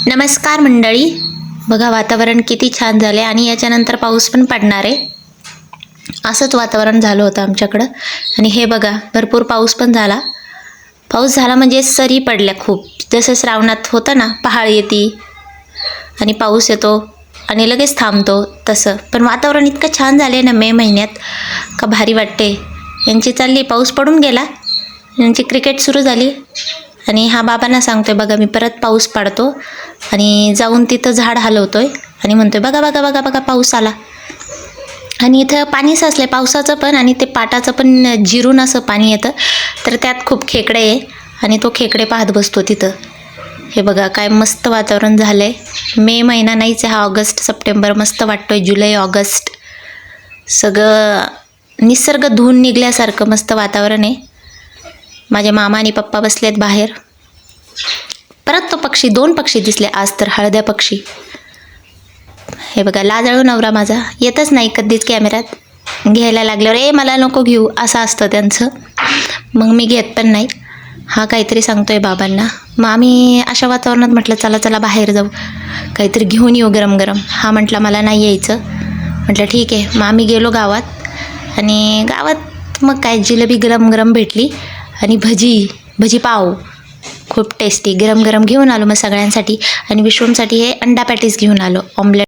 नमस्कार मंडळी, बघा वातावरण किती छान झाले आणि याच्यानंतर पाऊस पण पडणार आहे. असंच वातावरण झालं होतं आमच्याकडं. आणि हे बघा भरपूर पाऊस पण झाला. पाऊस झाला म्हणजे सरी पडल्या खूप. जसं श्रावणात होतं ना, पहाड येते आणि पाऊस येतो आणि लगेच थांबतो तसं. पण वातावरण इतकं छान झाले ना मे महिन्यात का भारी वाटते. यांची चालली, पाऊस पडून गेला, यांची क्रिकेट सुरू झाली. आणि हा बाबांना सांगतोय बघा मी परत पाऊस पाडतो आणि जाऊन तिथं झाड हलवतोय आणि म्हणतोय बघा बघा बघा बघा पाऊस आला. आणि इथं पाणी साचलंय पावसाचं पण आणि ते पाटाचं पण जिरून असं पाणी येतं. तर त्यात खूप खेकडे आहे आणि तो खेकडे पाहत बसतो तिथं. हे बघा काय मस्त वातावरण झालंय. मे महिना नाहीच आहे हा, ऑगस्ट सप्टेंबर मस्त वाटतोय. जुलै ऑगस्ट सगळं निसर्ग धुवून निघल्यासारखं मस्त वातावरण आहे. माझे मामा आणि पप्पा बसलेत बाहेर. परत तो पक्षी, 2 पक्षी दिसले आज तर, हळद्या पक्षी. हे बघा लाजाळू नवरा माझा येतच नाही कधीच कॅमेऱ्यात. घ्यायला लागल्यावर ए मला नको घेऊ असं असतं त्यांचं, मग मी घेत पण नाही. हा काहीतरी सांगतोय बाबांना. मग आम्ही अशा वातावरणात म्हटलं चला चला बाहेर जाऊ, काहीतरी घेऊन येऊ गरम गरम. हा म्हटला मला नाही यायचं. म्हटलं ठीक आहे. मग आम्ही गेलो गावात आणि गावात मग काय जिलेबी गरम गरम भेटली आणि भजी पाव खूप टेस्टी गरम गरम घेऊन आलो मग सगळ्यांसाठी. आणि विश्वमसाठी हे अंडा पॅटीस घेऊन आलो, ऑमलेट.